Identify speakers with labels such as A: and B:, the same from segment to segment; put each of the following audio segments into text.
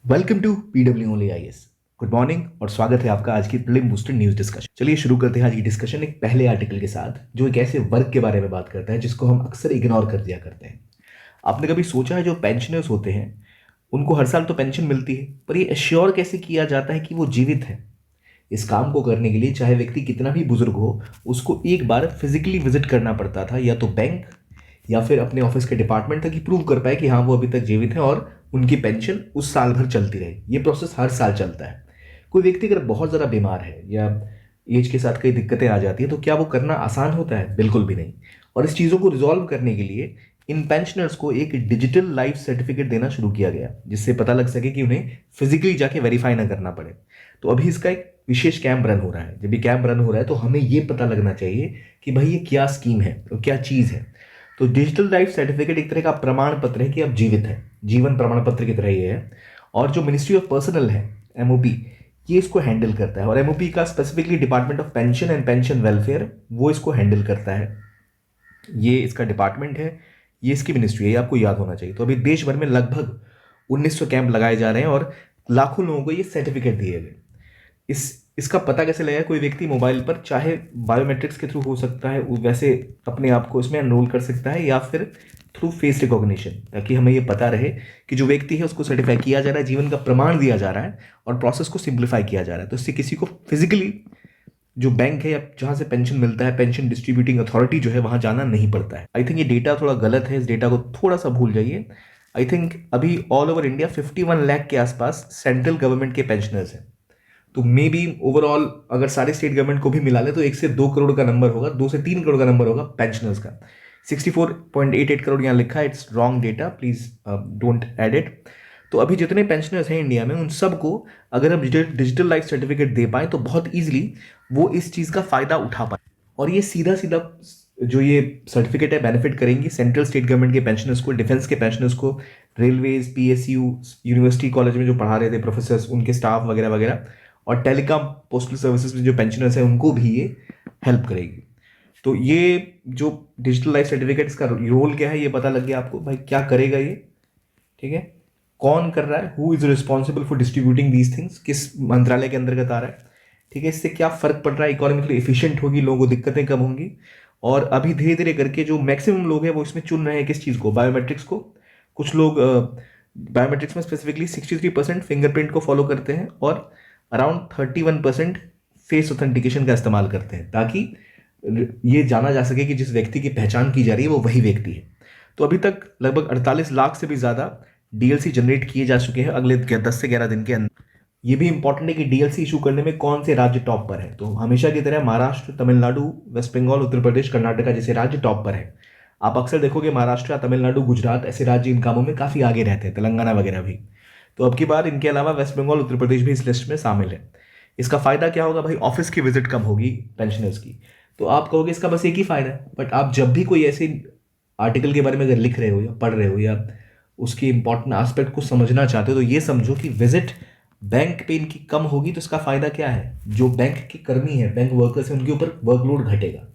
A: Welcome to PW only IAS. Good morning और स्वागत है आपका आज की प्रीलिम बूस्टर न्यूज डिस्कशन। चलिए शुरू करते हैं आज की डिस्कशन एक पहले आर्टिकल के साथ जो एक ऐसे वर्ग के बारे में बात करता है जिसको हम अक्सर इग्नोर कर दिया करते हैं। आपने कभी सोचा है जो पेंशनर्स होते हैं उनको हर साल तो पेंशन मिलती है, पर ये एश्योर कैसे किया जाता है कि वो जीवित है? इस काम को करने के लिए चाहे व्यक्ति कितना भी बुजुर्ग हो, उसको एक बार फिजिकली विजिट करना पड़ता था, या तो बैंक या फिर अपने ऑफिस के डिपार्टमेंट तक, कि प्रूव कर पाए कि हाँ वो अभी तक जीवित हैं और उनकी पेंशन उस साल भर चलती रहे। ये प्रोसेस हर साल चलता है। कोई व्यक्ति अगर बहुत ज़्यादा बीमार है या एज के साथ कई दिक्कतें आ जाती है तो क्या वो करना आसान होता है? बिल्कुल भी नहीं। और इस चीज़ों को रिजॉल्व करने के लिए इन पेंशनर्स को एक डिजिटल लाइफ सर्टिफिकेट देना शुरू किया गया, जिससे पता लग सके कि उन्हें फिजिकली जाके वेरीफाई ना करना पड़े। तो अभी इसका एक विशेष कैंप रन हो रहा है। जब ये कैंप रन हो रहा है तो हमें ये पता लगना चाहिए कि भाई ये क्या स्कीम है और क्या चीज़ है। तो डिजिटल लाइफ सर्टिफिकेट एक तरह का प्रमाण पत्र है कि आप जीवित हैं, जीवन प्रमाण पत्र की तरह ये है। और जो मिनिस्ट्री ऑफ पर्सनल है, एमओपी, ये इसको हैंडल करता है। और एमओपी का specifically department of pension and pension welfare वो इसको हैंडल करता है। ये इसका डिपार्टमेंट है, ये इसकी मिनिस्ट्री है, ये आपको याद होना चाहिए। तो अभी देश भर में लगभग 1900 कैंप लगाए जा रहे हैं और लाखों लोगों को ये सर्टिफिकेट दिए गए। इसका पता कैसे लगेगा? कोई व्यक्ति मोबाइल पर चाहे बायोमेट्रिक्स के थ्रू हो सकता है, वैसे अपने आप को इसमें एनरोल कर सकता है, या फिर थ्रू फेस रिकॉग्निशन, ताकि हमें ये पता रहे कि जो व्यक्ति है उसको सर्टिफाई किया जा रहा है, जीवन का प्रमाण दिया जा रहा है और प्रोसेस को सिंप्लीफाई किया जा रहा है। तो इससे किसी को फिजिकली जो बैंक है या जहाँ से पेंशन मिलता है, पेंशन डिस्ट्रीब्यूटिंग अथॉरिटी जो है, वहाँ जाना नहीं पड़ता है। आई थिंक ये डेटा थोड़ा गलत है, इस डेटा को थोड़ा सा भूल जाइए। आई थिंक अभी ऑल ओवर इंडिया 51 लाख के आसपास सेंट्रल गवर्नमेंट के पेंशनर्स हैं। तो मे बी ओवरऑल अगर सारे स्टेट गवर्नमेंट को भी मिला ले तो 1 से 2 करोड़ का नंबर होगा, 2 से 3 करोड़ का नंबर होगा पेंशनर्स का। 64.88 करोड़ यहाँ लिखा है, it's wrong data, please don't add it. तो अभी जितने पेंशनर्स हैं इंडिया में, उन सबको अगर हम डिजिटल लाइफ सर्टिफिकेट दे पाए तो बहुत ईजिली वो इस चीज़ का फ़ायदा उठा पाए। और ये सीधा सीधा जो ये सर्टिफिकेट है बेनिफिट करेंगी सेंट्रल स्टेट गवर्नमेंट के पेंशनर्स को, डिफेंस के पेंशनर्स को, रेलवेज, पीएसयू, यूनिवर्सिटी कॉलेज में जो पढ़ा रहे थे प्रोफेसर्स, उनके स्टाफ वगैरह वगैरह, और टेलीकॉम पोस्टल सर्विसेज में जो पेंशनर्स हैं उनको भी ये हेल्प करेगी। तो ये जो डिजिटल लाइफ सर्टिफिकेट, इसका रोल क्या है ये पता लग गया आपको। भाई क्या करेगा ये, ठीक है, कौन कर रहा है, who is responsible for distributing these things, किस मंत्रालय के अंतर्गत आ रहा है, ठीक है, इससे क्या फर्क पड़ रहा है, इकोनॉमिकली एफिशिएंट होगी, लोगों को दिक्कतें कम होंगी। और अभी धीरे धीरे करके जो मैक्सिमम लोग हैं वो इसमें चुन रहे हैं किस चीज़ को, बायोमेट्रिक्स को। कुछ लोग बायोमेट्रिक्स में स्पेसिफिकली 63% फिंगरप्रिंट को फॉलो करते हैं और अराउंड 31% फेस ऑथेंटिकेशन का इस्तेमाल करते हैं, ताकि ये जाना जा सके कि जिस व्यक्ति की पहचान की जा रही है वो वही व्यक्ति है। तो अभी तक लगभग 48 लाख से भी ज़्यादा डीएलसी जनरेट किए जा चुके हैं अगले 10 से 11 दिन के अंदर। ये भी इंपॉर्टेंट है कि डीएलसी इशू करने में कौन से राज्य टॉप पर है। तो हमेशा की तरह महाराष्ट्र, तमिलनाडु, वेस्ट बंगाल, उत्तर प्रदेश, कर्नाटका जैसे राज्य टॉप पर है। आप अक्सर देखोगे महाराष्ट्र, तमिलनाडु, गुजरात ऐसे राज्य इन कामों में काफ़ी आगे रहते हैं, तेलंगाना वगैरह भी। तो अब की बार इनके अलावा वेस्ट बंगाल, उत्तर प्रदेश भी इस लिस्ट में शामिल है। इसका फ़ायदा क्या होगा भाई? ऑफिस की विजिट कम होगी पेंशनर्स की। तो आप कहोगे इसका बस एक ही फ़ायदा है, बट आप जब भी कोई ऐसे आर्टिकल के बारे में अगर लिख रहे हो या पढ़ रहे हो या उसके इंपॉर्टेंट एस्पेक्ट को समझना चाहते हो, तो ये समझो कि विजिट बैंक पे इनकी कम होगी तो इसका फ़ायदा क्या है? जो बैंक के कर्मी हैं, बैंक वर्कर्स हैं, उनके ऊपर वर्कलोड घटेगा।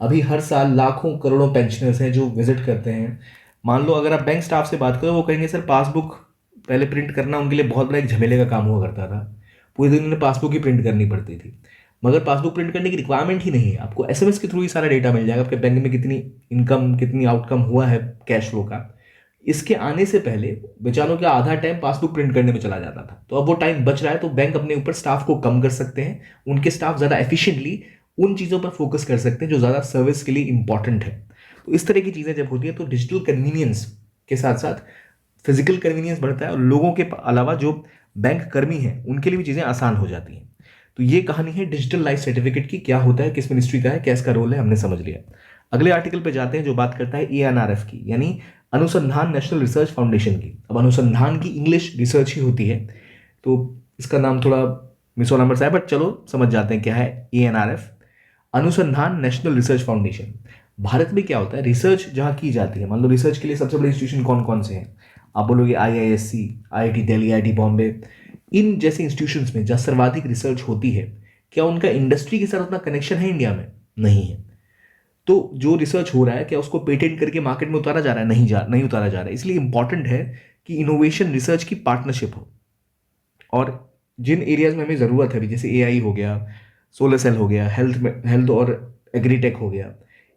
A: अभी हर साल लाखों करोड़ों पेंशनर्स हैं जो विजिट करते हैं। मान लो अगर आप बैंक स्टाफ से बात करो, वो कहेंगे सर पासबुक पहले प्रिंट करना उनके लिए बहुत बड़ा एक झमेले का काम हुआ करता था। पूरे दिन उन्हें पासबुक ही प्रिंट करनी पड़ती थी। मगर पासबुक प्रिंट करने की रिक्वायरमेंट ही नहीं है, आपको एसएमएस के थ्रू ही सारा डेटा मिल जाएगा, आपके बैंक में कितनी इनकम, कितनी आउटकम हुआ है कैश फ्लो का। इसके आने से पहले बेचारों का आधा टाइम पासबुक प्रिंट करने में चला जाता था। तो अब वो टाइम बच रहा है, तो बैंक अपने ऊपर स्टाफ को कम कर सकते हैं, उनके स्टाफ ज़्यादा एफिशिएंटली उन चीज़ों पर फोकस कर सकते हैं जो ज़्यादा सर्विस के लिए इंपॉर्टेंट है। तो इस तरह की चीज़ें जब होती है तो डिजिटल कन्वीनियंस के साथ साथ फिजिकल कन्वीनियंस बढ़ता है, और लोगों के अलावा जो बैंक कर्मी हैं उनके लिए भी चीज़ें आसान हो जाती हैं। तो ये कहानी है डिजिटल लाइफ सर्टिफिकेट की, क्या होता है, किस मिनिस्ट्री का है, क्या इसका रोल है, हमने समझ लिया। अगले आर्टिकल पे जाते हैं जो बात करता है एएनआरएफ की, यानी अनुसंधान नेशनल रिसर्च फाउंडेशन की। अब अनुसंधान की इंग्लिश रिसर्च ही होती है, तो इसका नाम थोड़ा मिसोनामर सा है, बट चलो समझ जाते हैं क्या है एएनआरएफ, अनुसंधान नेशनल रिसर्च फाउंडेशन। भारत में क्या होता है, रिसर्च जहाँ की जाती है, मान लो रिसर्च के लिए सबसे बड़े इंस्टीट्यूशन कौन कौन से हैं? आप बोलोगे IISc, IIT Delhi, IIT Bombay, इन जैसे इंस्टीट्यूशंस में जहाँ सर्वाधिक रिसर्च होती है, क्या उनका इंडस्ट्री के साथ उतना कनेक्शन है इंडिया में? नहीं है। तो जो रिसर्च हो रहा है क्या उसको पेटेंट करके मार्केट में उतारा जा रहा है? नहीं उतारा जा रहा है। इसलिए इंपॉर्टेंट है कि इनोवेशन रिसर्च की पार्टनरशिप हो। और जिन एरियाज में हमें ज़रूरत है अभी, जैसे एआई हो गया, सोलर सेल हो गया, हेल्थ में हेल्थ और एग्रीटेक हो गया,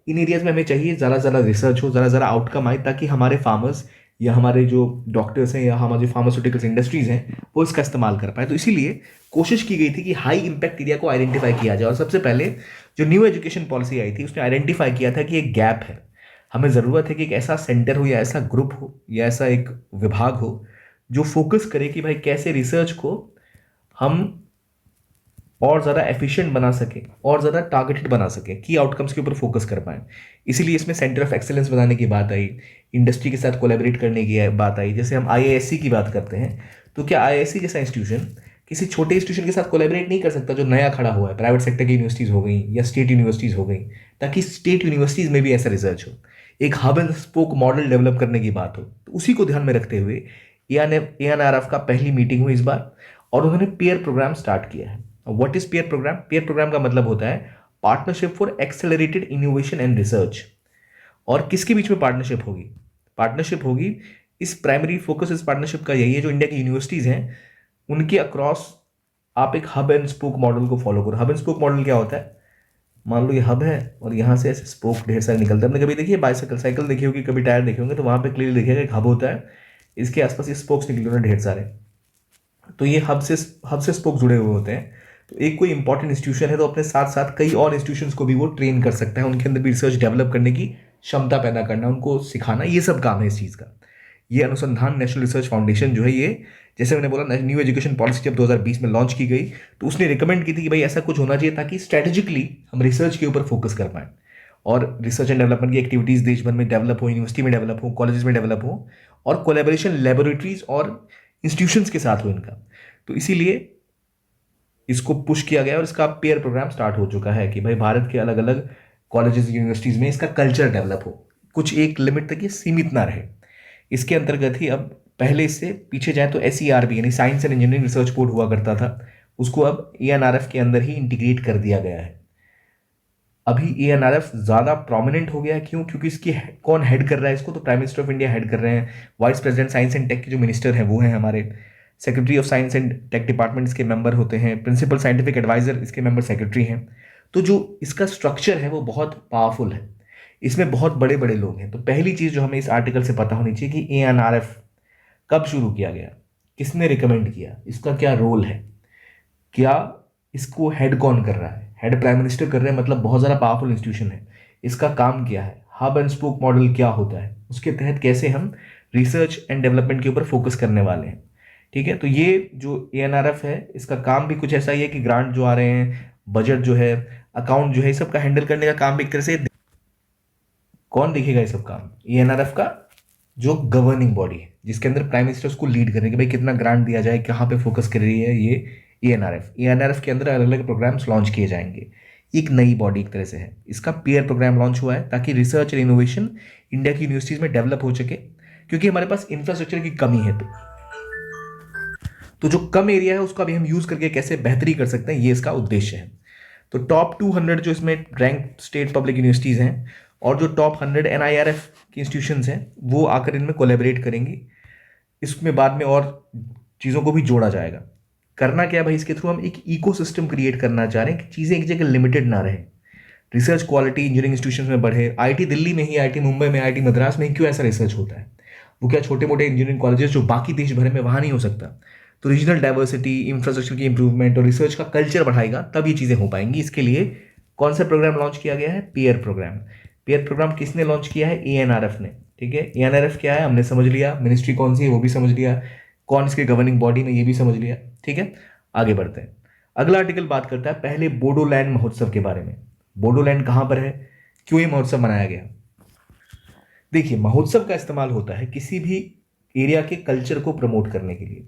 A: इन एरियाज में हमें चाहिए ज़्यादा से ज़्यादा रिसर्च हो, ज़्यादा से ज़्यादा आउटकम आए, ताकि हमारे फार्मर्स या हमारे जो डॉक्टर्स हैं या हमारे जो फार्मास्यूटिकल्स इंडस्ट्रीज हैं वो इसका इस्तेमाल कर पाए। तो इसीलिए कोशिश की गई थी कि हाई इम्पैक्ट एरिया को आइडेंटिफाई किया जाए। और सबसे पहले जो न्यू एजुकेशन पॉलिसी आई थी उसने आइडेंटिफाई किया था कि एक गैप है, हमें ज़रूरत है कि एक ऐसा सेंटर हो या ऐसा ग्रुप हो या ऐसा एक विभाग हो जो फोकस करे कि भाई कैसे रिसर्च को हम और ज़्यादा एफिशिएंट बना सके और ज़्यादा टारगेटेड बना सके, की आउटकम्स के ऊपर फोकस कर पाए। इसीलिए इसमें सेंटर ऑफ एक्सेलेंस बनाने की बात आई, इंडस्ट्री के साथ कोलैबोरेट करने की बात आई। जैसे हम आईआईएससी की बात करते हैं, तो क्या आईआईएससी जैसा इंस्टीट्यूशन किसी छोटे इंस्टीट्यूशन के साथ कोलैबोरेट नहीं कर सकता जो नया खड़ा हुआ है? प्राइवेट सेक्टर की यूनिवर्सिटीज़ हो गई या स्टेट यूनिवर्सिटीज़ हो गई, ताकि स्टेट यूनिवर्सिटीज़ में भी ऐसा रिसर्च हो, एक hub and spoke model develop करने की बात हो। तो उसी को ध्यान में रखते हुए एएनआरएफ का पहली मीटिंग हुई इस बार, और उन्होंने पीयर प्रोग्राम स्टार्ट किया है। What is PAIR programme? PAIR programme का मतलब होता है partnership for accelerated innovation and research. और किसके बीच में पार्टनरशिप होगी? पार्टनरशिप होगी, इस प्राइमरी फोकस इस पार्टनरशिप का यही है, जो इंडिया की यूनिवर्सिटीज़ हैं उनके अक्रॉस आप एक हब एंड स्पोक मॉडल को फॉलो करो। हब एंड स्पोक मॉडल क्या होता है? मान लो ये हब है और यहाँ से ऐसे स्पोक ढेर सारे निकलते हैं। आपने कभी देखिए बाइसाइकिल साइकिल देखी होगी, कभी टायर देखे होंगे, तो वहाँ पे क्लियर देखिएगा एक हब होता है, इसके आसपास ये स्पोक्स निकले होते हैं ढेर सारे। तो ये हब से स्पोक जुड़े हुए होते हैं। तो एक कोई इंपॉर्टेंट इंस्टीट्यूशन है तो अपने साथ साथ कई और इंस्टीट्यूशंस को भी वो ट्रेन कर सकता है, उनके अंदर भी रिसर्च डेवलप करने की क्षमता पैदा करना, उनको सिखाना, ये सब काम है इस चीज़ का। ये अनुसंधान नेशनल रिसर्च फाउंडेशन जो है, ये जैसे मैंने बोला न्यू एजुकेशन पॉलिसी जब 2020 में लॉन्च की गई तो उसने रिकमेंड की थी कि भाई ऐसा कुछ होना चाहिए ताकि स्ट्रेटेजिकली हम रिसर्च के ऊपर फोकस कर पाएँ और रिसर्च एंड डेवलपमेंट की एक्टिविटीज़ देश भर में डेवलप हो, यूनिवर्सिटी में डेवलप हो, कॉलेजेस में डेवलप हो, और कोलेबोरेशन लेबोरेटरीज और इंस्टीट्यूशंस के साथ हो इनका। तो इसीलिए इसको पुश किया गया और इसका पेयर प्रोग्राम स्टार्ट हो चुका है कि भाई भारत के अलग अलग कॉलेजेस यूनिवर्सिटीज़ में इसका कल्चर डेवलप हो, कुछ एक लिमिट तक ये सीमित ना रहे। इसके अंतर्गत ही अब पहले इससे पीछे जाए तो SERB यानी science and engineering research board हुआ करता था, उसको अब एएनआरएफ के अंदर ही इंटीग्रेट कर दिया गया है। अभी एएनआरएफ ज़्यादा प्रोमिनेंट हो गया है, क्यों? क्योंकि इसकी कौन हेड कर रहा है इसको? तो prime minister of India head कर रहे हैं। Vice president science and tech के जो मिनिस्टर हैं वो हैं हमारे। Secretary of science and tech department इसके मेंबर होते हैं। प्रिंसिपल साइंटिफिक एडवाइजर इसके मेंबर सेक्रेटरी हैं। तो जो इसका स्ट्रक्चर है वो बहुत पावरफुल है, इसमें बहुत बड़े बड़े लोग हैं। तो पहली चीज़ जो हमें इस आर्टिकल से पता होनी चाहिए कि एएनआरएफ कब शुरू किया गया, किसने रिकमेंड किया, इसका क्या रोल है, क्या इसको हेड कौन कर रहा है? हेड प्राइम मिनिस्टर कर रहे हैं, मतलब बहुत ज़्यादा पावरफुल इंस्टीट्यूशन है। इसका काम क्या है? हब एंड स्पोक मॉडल क्या होता है? उसके तहत कैसे हम रिसर्च एंड डेवलपमेंट के ऊपर फोकस करने वाले हैं? ठीक है, तो ये जो एएनआरएफ है इसका काम भी कुछ ऐसा ही है कि ग्रांट जो आ रहे हैं, बजट जो है, अकाउंट जो है, सब का हैंडल करने का काम भी एक तरह से कौन देखेगा ये सब काम? एएनआरएफ का जो गवर्निंग बॉडी है, जिसके अंदर प्राइम मिनिस्टर उसको लीड करेंगे कि भाई कितना ग्रांट दिया जाए, कहाँ पे फोकस कर रही है ये एएनआरएफ के अंदर अलग अलग प्रोग्राम्स लॉन्च किए जाएंगे। एक नई बॉडी एक तरह से है। इसका पीयर प्रोग्राम लॉन्च हुआ है ताकि रिसर्च और इनोवेशन इंडिया की यूनिवर्सिटीज़ में डेवलप हो सके, क्योंकि हमारे पास इंफ्रास्ट्रक्चर की कमी है। तो जो कम एरिया है उसका भी हम यूज़ करके कैसे बेहतरी कर सकते हैं, ये इसका उद्देश्य है। तो टॉप 200 जो इसमें रैंक स्टेट पब्लिक यूनिवर्सिटीज़ हैं और जो टॉप 100 NIRF की इंस्टीट्यूशंस हैं वो आकर इनमें कोलैबोरेट करेंगी। इसमें बाद में और चीज़ों को भी जोड़ा जाएगा। करना क्या है भाई? इसके थ्रू हम एक इकोसिस्टम क्रिएट करना चाह रहे हैं कि चीज़ें एक जगह लिमिटेड ना रहे, रिसर्च क्वालिटी इंजीनियरिंग इंस्टीट्यूशन में बढ़े। आईटी दिल्ली में ही, आईटी मुंबई में, आईटी मद्रास में ही क्यों ऐसा रिसर्च होता है? वो क्या छोटे मोटे इंजीनियरिंग कॉलेजेस जो बाकी देश भर में वहाँ नहीं हो सकता? तो रीजनल डाइवर्सिटी, इंफ्रास्ट्रक्चर की इंप्रूवमेंट और रिसर्च का कल्चर बढ़ाएगा, तब ये चीज़ें हो पाएंगी। इसके लिए कौन सा प्रोग्राम लॉन्च किया गया है? PAIR programme. पीयर प्रोग्राम किसने लॉन्च किया है? एएनआरएफ ने। ठीक है, एएनआरएफ क्या है हमने समझ लिया, मिनिस्ट्री कौन सी है वो भी समझ लिया, कौन इसके गवर्निंग बॉडी में ये भी समझ लिया। ठीक है, आगे बढ़ते हैं। अगला आर्टिकल बात करता है पहले बोडोलैंड महोत्सव के बारे में। बोडोलैंड कहाँ पर है, क्यों ये महोत्सव मनाया गया? देखिए, महोत्सव का इस्तेमाल होता है किसी भी एरिया के कल्चर को प्रमोट करने के लिए।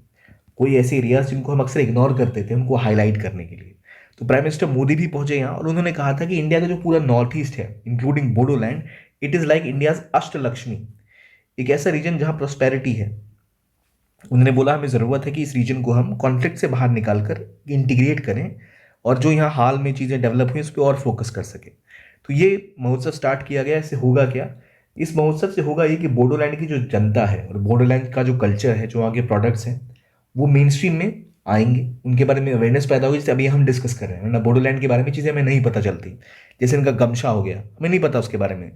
A: कोई ऐसे एरियाज जिनको हम अक्सर इग्नोर करते थे उनको हाईलाइट करने के लिए। तो प्राइम मिनिस्टर मोदी भी पहुंचे यहाँ और उन्होंने कहा था कि इंडिया का जो पूरा नॉर्थ ईस्ट है including Bodoland, it is like India's Ashtalakshmi, एक ऐसा रीजन जहाँ प्रोस्पेरिटी है। उन्होंने बोला हमें ज़रूरत है कि इस रीजन को हम कॉन्फ्लिक्ट से बाहर निकाल कर इंटीग्रेट करें और जो यहाँ हाल में चीज़ें डेवलप हुई उस पर और फोकस कर सके। तो ये महोत्सव स्टार्ट किया गया। इससे होगा क्या? इस महोत्सव से होगा ये कि बोडोलैंड की जो जनता है और बोडोलैंड का जो कल्चर है, जो वहाँ के प्रोडक्ट्स हैं, वो मेन स्ट्रीम में आएंगे, उनके बारे में अवेयरनेस पैदा होगी, जैसे अभी हम डिस्कस कर रहे हैं, वरना बोडोलैंड के बारे में चीज़ें हमें नहीं पता चलती। जैसे इनका गमछा हो गया, हमें नहीं पता उसके बारे में।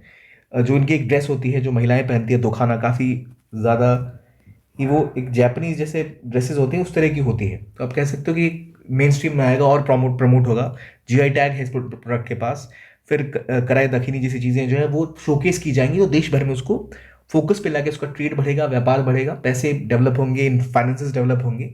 A: जो इनकी एक ड्रेस होती है जो महिलाएं पहनती है दोखाना, काफ़ी ज़्यादा कि वो एक जापानीज जैसे ड्रेसेस होती हैं उस तरह की होती है। तो आप कह सकते हो कि मेन स्ट्रीम में आएगा और प्रमोट होगा। जीआई टैग है इस प्रोडक्ट के पास। फिर कराए दखीनी जैसी चीज़ें जो है वो शोकेस की जाएंगी, तो देश भर में उसको फोकस पे लाके उसका ट्रेड बढ़ेगा, व्यापार बढ़ेगा, पैसे डेवलप होंगे, फाइनेंसेस डेवलप होंगे,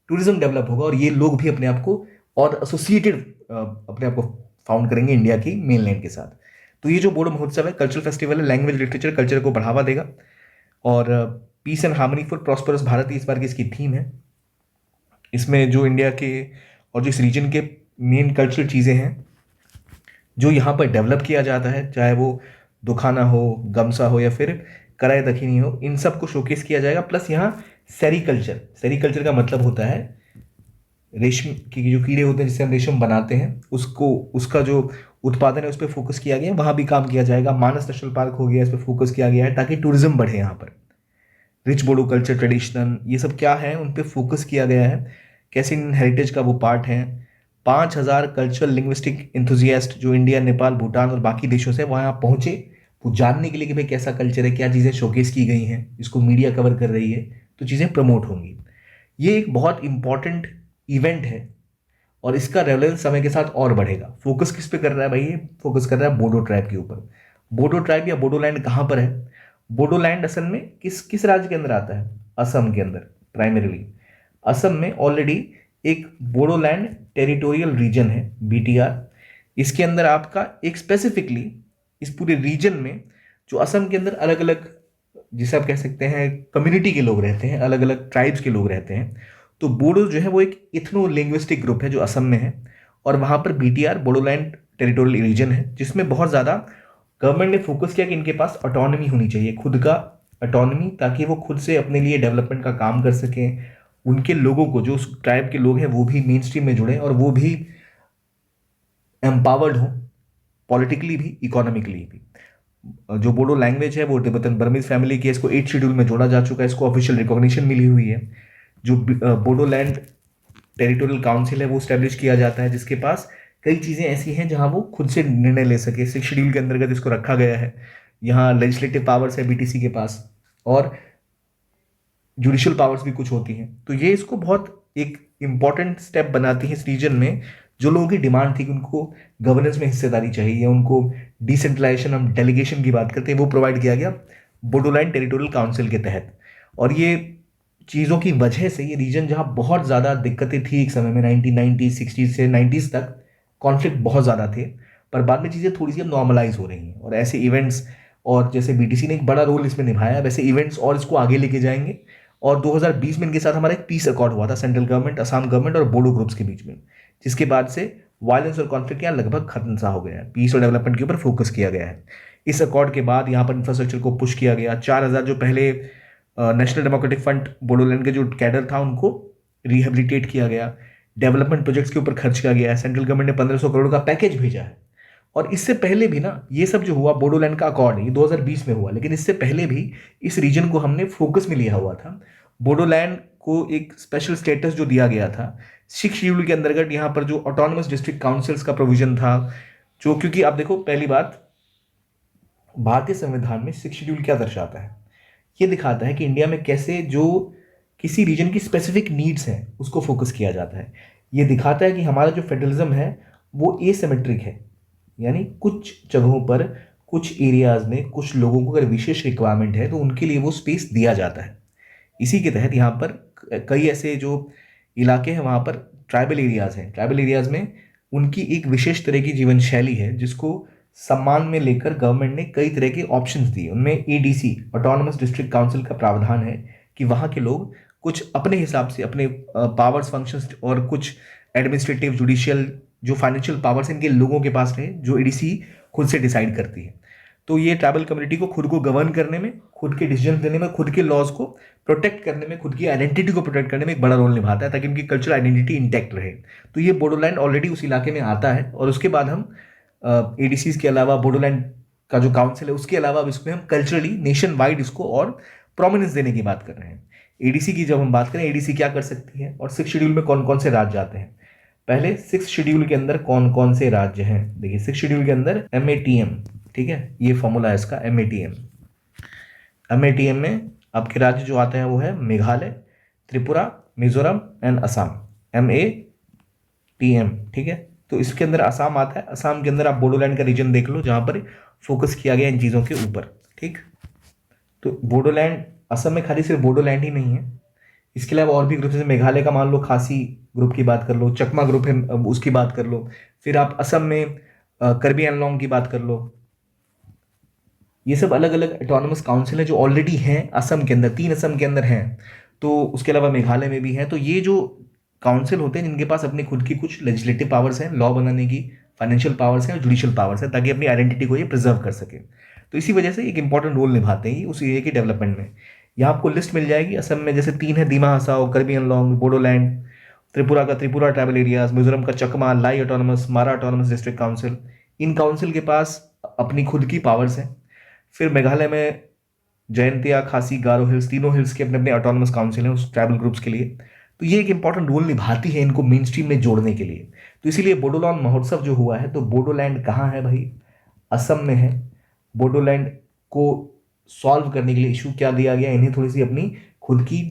A: टूरिज्म डेवलप होगा, और ये लोग भी अपने आप को और एसोसिएटेड अपने आप को फाउंड करेंगे इंडिया की मेन लैंड के साथ। तो ये जो बोडो महोत्सव है, कल्चरल फेस्टिवल है, लैंग्वेज लिटरेचर कल्चर को बढ़ावा देगा। और peace and harmony for prosperous Bharat इस बार की इसकी थीम है। इसमें जो इंडिया के और जो इस रीजन के मेन कल्चरल चीज़ें हैं जो यहाँ पर डेवलप किया जाता है, चाहे वो दुखाना हो, गमसा हो, या फिर कराए दखीनी हो, इन सब को शोकेस किया जाएगा। प्लस यहाँ सेरीकल्चर का मतलब होता है रेशम के जो कीड़े होते हैं जिससे हम रेशम बनाते हैं, उसको उसका जो उत्पादन है उस पर फोकस किया गया है, वहाँ भी काम किया जाएगा। मानस नेशनल पार्क हो गया, इस पर फोकस किया गया है ताकि टूरिज्म बढ़े यहाँ पर। रिच बोडो कल्चर, ट्रेडिशनल, ये सब क्या है उन पे फोकस किया गया है, कैसे इन हेरिटेज का वो पार्ट है। 5,000 कल्चरल लिंग्विस्टिक इंथुजियास्ट जो इंडिया, नेपाल, भूटान और बाकी देशों से वहाँ पहुँचे, वो जानने के लिए कि भाई कैसा कल्चर है, क्या चीज़ें शोकेस की गई हैं, इसको मीडिया कवर कर रही है, तो चीज़ें प्रमोट होंगी। ये एक बहुत इंपॉर्टेंट इवेंट है और इसका रेलेवेंस समय के साथ और बढ़ेगा। फोकस किस पे कर रहा है भाई? ये फोकस कर रहा है बोडो ट्राइब के ऊपर। बोडो ट्राइब या बोडोलैंड कहाँ पर है? बोडोलैंड असल में किस किस राज्य के अंदर आता है? असम के अंदर प्राइमरीली। असम में ऑलरेडी एक बोडोलैंड टेरिटोरियल रीजन है, बीटीआर। इसके अंदर आपका एक स्पेसिफिकली इस पूरे रीजन में जो असम के अंदर अलग अलग, जिसे आप कह सकते हैं कम्युनिटी के लोग रहते हैं, अलग अलग ट्राइब्स के लोग रहते हैं। तो बोडो जो है वो एक इथनो लिंग्विस्टिक ग्रुप है जो असम में है, और वहाँ पर बीटीआर बोडोलैंड टेरिटोरियल रीजन है, जिसमें बहुत ज़्यादा गवर्नमेंट ने फोकस किया कि इनके पास ऑटोनॉमी होनी चाहिए, खुद का ऑटोनॉमी, ताकि वो खुद से अपने लिए डेवलपमेंट का काम कर सकें। उनके लोगों को, जो उस ट्राइब के लोग हैं, वो भी मेन स्ट्रीम में जुड़े और वो भी एम्पावर्ड हों, पॉलिटिकली भी, इकोनॉमिकली भी। जो बोडो लैंग्वेज है वो तिब्बतन बर्मीज फैमिली की है, इसको 8 शेड्यूल में जोड़ा जा चुका है, इसको ऑफिशियल रिकॉग्निशन मिली हुई है। जो बोडोलैंड टेरिटोरियल काउंसिल है वो स्टैब्लिश किया जाता है, जिसके पास कई चीज़ें ऐसी हैं जहां वो खुद से निर्णय ले सके। 6 शेड्यूल के अंतर्गत इसको रखा गया है। यहाँ लेजिस्लेटिव पावर्स है बीटीसी के पास, और जुडिशियल पावर्स भी कुछ होती हैं। तो ये इसको बहुत एक इंपॉर्टेंट स्टेप बनाती है इस रीजन में। जो लोगों की डिमांड थी कि उनको गवर्नेंस में हिस्सेदारी चाहिए या उनको डिसेंट्रलाइजेशन, हम डेलीगेशन की बात करते हैं, वो प्रोवाइड किया गया बोडोलैंड टेरिटोरियल काउंसिल के तहत। और ये चीज़ों की वजह से ये रीजन जहाँ बहुत ज़्यादा दिक्कतें थी एक समय में, 1990 60 से 90s तक कॉन्फ्लिक्ट बहुत ज़्यादा थे, पर बाद में चीज़ें थोड़ी सी अब नॉर्मलाइज हो रही हैं। और ऐसे इवेंट्स, और जैसे बीटीसी ने एक बड़ा रोल इसमें निभाया, वैसे इवेंट्स और इसको आगे लेके जाएंगे। और 2020 में इनके साथ हमारा एक पीस अकॉर्ड हुआ था सेंट्रल गवर्नमेंट, असम गवर्नमेंट और बोडो ग्रुप्स के बीच में, जिसके बाद से वायलेंस और कॉन्फ्लिक्ट यहाँ लगभग खत्म सा हो गया है। पीस और डेवलपमेंट के ऊपर फोकस किया गया है। इस अकॉर्ड के बाद यहाँ पर इंफ्रास्ट्रक्चर को पुश किया गया। 4,000 जो पहले नेशनल डेमोक्रेटिक फ्रंट बोडोलैंड के जो कैडर था उनको रिहेबिलिटेट किया गया। डेवलपमेंट प्रोजेक्ट्स के ऊपर खर्च किया गया है। सेंट्रल गवर्नमेंट ने 1,500 करोड़ का पैकेज भेजा है। और इससे पहले भी ना, ये सब जो हुआ बोडोलैंड का अकॉर्ड, ये 2020 में हुआ, लेकिन इससे पहले भी इस रीजन को हमने फोकस में लिया हुआ था। बोडोलैंड को एक स्पेशल स्टेटस जो दिया गया था 6 शेड्यूल के अंतर्गत, यहाँ पर जो ऑटोनमस डिस्ट्रिक्ट काउंसिल्स का प्रोविजन था, जो, क्योंकि आप देखो पहली बात, भारतीय संविधान में 6 शेड्यूल क्या दर्शाता है? ये दिखाता है कि इंडिया में कैसे जो किसी रीजन की स्पेसिफिक नीड्स हैं उसको फोकस किया जाता है। ये दिखाता है कि हमारा जो फेडरलिज्म है वो एसिमेट्रिक है, यानी कुछ जगहों पर, कुछ एरियाज में कुछ लोगों को अगर विशेष रिक्वायरमेंट है तो उनके लिए वो स्पेस दिया जाता है। इसी के तहत यहाँ पर कई ऐसे जो इलाके हैं वहाँ पर ट्राइबल एरियाज हैं। ट्राइबल एरियाज में उनकी एक विशेष तरह की जीवन शैली है जिसको सम्मान में लेकर गवर्नमेंट ने कई तरह के ऑप्शंस दिए। उनमें एडीसी, ऑटोनमस डिस्ट्रिक्ट काउंसिल का प्रावधान है कि वहाँ के लोग कुछ अपने हिसाब से अपने पावर्स, फंक्शंस और कुछ एडमिनिस्ट्रेटिव, जुडिशियल, जो फाइनेंशियल पावर्स इनके लोगों के पास रहे, जो एडीसी खुद से डिसाइड करती है। तो ये ट्राइबल कम्युनिटी को खुद को गवर्न करने में, खुद के डिसीजन लेने में, खुद के लॉज को प्रोटेक्ट करने में, खुद की आइडेंटिटी को प्रोटेक्ट करने में एक बड़ा रोल निभाता है ताकि उनकी कल्चरल आइडेंटिटी इंटैक्ट रहे। तो ये बोडोलैंड ऑलरेडी उस इलाके में आता है। और उसके बाद हम एडीसीज के अलावा बोडोलैंड का जो काउंसिल है उसके अलावा अब इसमें हम कल्चरली नेशन वाइड इसको और प्रोमिनेंस देने की बात कर रहे हैं। एडीसी की जब हम बात करें, एडीसी क्या कर सकती है और सिक्स शेड्यूल में कौन कौन से राज्य जाते हैं। पहले सिक्स शेड्यूल के अंदर कौन कौन से राज्य हैं, देखिए सिक्स शेड्यूल के अंदर एमएटीएम, ठीक है, ये फॉर्मूला है इसका एमएटीएम। एमएटीएम में आपके राज्य जो आते हैं वो है मेघालय, त्रिपुरा, मिजोरम एंड असम, एमएटीएम, ठीक है। तो इसके अंदर असम आता है। असम के अंदर आप बोडोलैंड का रीजन देख लो जहां पर फोकस किया गया इन चीज़ों के ऊपर, ठीक। तो बोडोलैंड, असम में खाली सिर्फ बोडोलैंड ही नहीं है, इसके अलावा और भी ग्रुप, जैसे मेघालय का मान लो खासी ग्रुप की बात कर लो, चकमा ग्रुप है उसकी बात कर लो, फिर आप असम में करबी एंगलोंग की बात कर लो। ये सब अलग अलग ऑटोनमस काउंसिल है जो ऑलरेडी हैं असम के अंदर, 3 असम के अंदर हैं। तो उसके अलावा मेघालय में भी है। तो ये जो काउंसिल होते हैं जिनके पास अपनी खुद की कुछ लेजिस्लेटिव पावर्स हैं, लॉ बनाने की, फाइनेंशियल पावर्स हैं और जुडिशियल पावर्स हैं, ताकि अपनी आइडेंटिटी को ये प्रिजर्व कर सके। तो इसी वजह से एक इंपॉर्टेंट रोल निभाते हैं उस एरिया के डेवलपमेंट में। यहाँ आपको लिस्ट मिल जाएगी। असम में जैसे 3 है, दीमा हसाओ, करबी एंगलोंग, बोडोलैंड, त्रिपुरा का त्रिपुरा ट्राइबल एरियाज, मिजोरम का चकमा, लाई ऑटोनमस, मारा autonomous district council. In council के पास अपनी खुद की पावर्स हैं। फिर मेघालय में जयंतिया, खासी, गारो हिल्स, तीनों हिल्स के अपने अपने ऑटोनमस काउंसिल हैं उस ट्राइबल ग्रुप्स के लिए। तो ये एक इंपॉर्टेंट रोल निभाती है इनको मेन स्ट्रीम में जोड़ने के लिए। तो इसीलिए बोडोलैंड महोत्सव जो हुआ है, तो बोडोलैंड कहाँ है भाई, असम में है। बोडोलैंड को सॉल्व करने के लिए इशू क्या दिया गया, इन्हें थोड़ी सी अपनी खुद की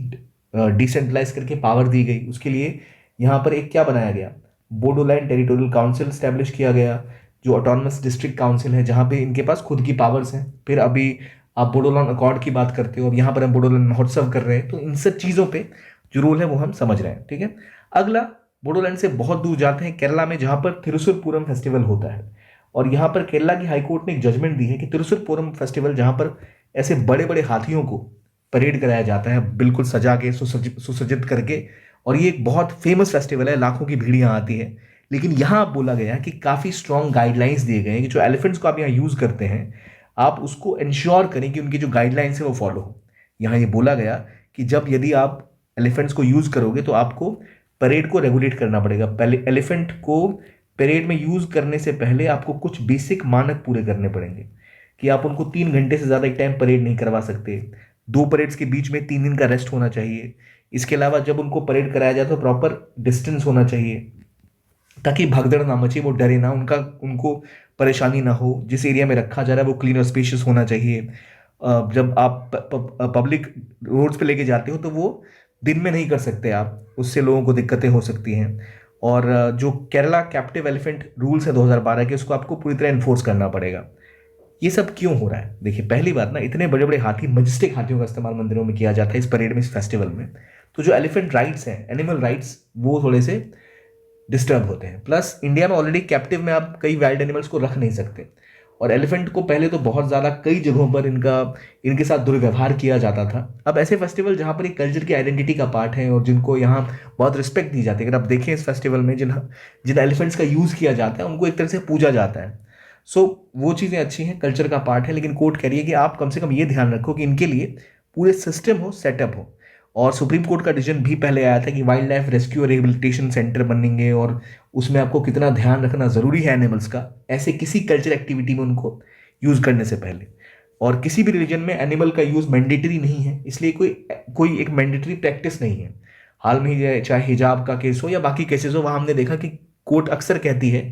A: डिसेंट्रलाइज करके पावर दी गई। उसके लिए यहाँ पर एक क्या बनाया गया, बोडोलैंड टेरिटोरियल काउंसिल स्टैब्लिश किया गया, जो ऑटोनमस डिस्ट्रिक्ट काउंसिल है जहाँ पे इनके पास खुद की पावर्स हैं। फिर अभी आप बोडोलैंड अकॉर्ड की बात करते हो, अब यहाँ पर हम बोडोलैंड महोत्सव कर रहे हैं। तो इन सब चीज़ों पे जो रूल है वो हम समझ रहे हैं, ठीक है। अगला, बोडोलैंड से बहुत दूर जाते हैं केरला में, जहाँ पर थिरुसुरपूरम फेस्टिवल होता है। और यहाँ पर केरला की हाईकोर्ट ने एक जजमेंट दी है कि तिरुसुरपूरम फेस्टिवल, जहाँ पर ऐसे बड़े बड़े हाथियों को परेड कराया जाता है बिल्कुल सजा के, सुसज्जित करके, और ये एक बहुत फेमस फेस्टिवल है, लाखों की भीड़ यहाँ आती है। लेकिन यहाँ बोला गया कि काफ़ी स्ट्रॉन्ग गाइडलाइंस दिए गए हैं कि जो एलिफेंट्स को आप यहाँ यूज़ करते हैं, आप उसको इंश्योर करें कि उनकी जो गाइडलाइंस है वो फॉलो हो। यहाँ ये बोला गया कि जब यदि आप एलिफेंट्स को यूज़ करोगे तो आपको परेड को रेगुलेट करना पड़ेगा। पहले एलिफेंट को परेड में यूज़ करने से पहले आपको कुछ बेसिक मानक पूरे करने पड़ेंगे कि आप उनको 3 घंटे से ज़्यादा एक टाइम परेड नहीं करवा सकते। 2 परेड्स के बीच में 3 दिन का रेस्ट होना चाहिए। इसके अलावा जब उनको परेड कराया जाए तो प्रॉपर डिस्टेंस होना चाहिए, ताकि भगदड़ ना मचे, वो डरे ना, उनको परेशानी ना हो। जिस एरिया में रखा जा रहा है वो क्लीन और स्पेशियस होना चाहिए। जब आप पब्लिक रोड्स पे लेके जाते हो तो वो दिन में नहीं कर सकते आप, उससे लोगों को दिक्कतें हो सकती हैं। और जो केरला कैप्टिव एलिफेंट रूल्स है 2012 के, उसको आपको पूरी तरह इन्फोर्स करना पड़ेगा। ये सब क्यों हो रहा है, देखिए पहली बात ना, इतने बड़े बड़े हाथी, मजिस्टिक हाथियों का इस्तेमाल मंदिरों में किया जाता है इस परेड में, इस फेस्टिवल में। तो जो एलिफेंट राइट्स हैं, एनिमल राइट्स, वो थोड़े से डिस्टर्ब होते हैं। प्लस इंडिया में ऑलरेडी कैप्टिव में आप कई वाइल्ड एनिमल्स को रख नहीं सकते, और एलिफेंट को पहले तो बहुत ज़्यादा कई जगहों पर इनके साथ दुर्व्यवहार किया जाता था। अब ऐसे फेस्टिवल जहाँ पर एक कल्चर की आइडेंटिटी का पार्ट है और जिनको यहाँ बहुत रिस्पेक्ट दी जाती है, अगर आप देखें इस फेस्टिवल में जिन जिन एलिफेंट्स का यूज़ किया जाता है उनको एक तरह से पूजा जाता है। सो वो चीज़ें अच्छी हैं, कल्चर का पार्ट है। लेकिन कोर्ट कह रही है कि आप कम से कम ये ध्यान रखो कि इनके लिए पूरे सिस्टम हो, सेटअप हो। और सुप्रीम कोर्ट का डिसीजन भी पहले आया था कि वाइल्ड लाइफ रेस्क्यू और रिहेबिलिटेशन सेंटर बनेंगे, और उसमें आपको कितना ध्यान रखना ज़रूरी है एनिमल्स का, ऐसे किसी कल्चर एक्टिविटी में उनको यूज़ करने से पहले। और किसी भी रिलीजन में एनिमल का यूज़ मैंडेटरी नहीं है, इसलिए कोई एक मैंडेटरी प्रैक्टिस नहीं है। हाल में ही चाहे हिजाब का केस हो या बाकी केसेस हो, वहाँ हमने देखा कि कोर्ट अक्सर कहती है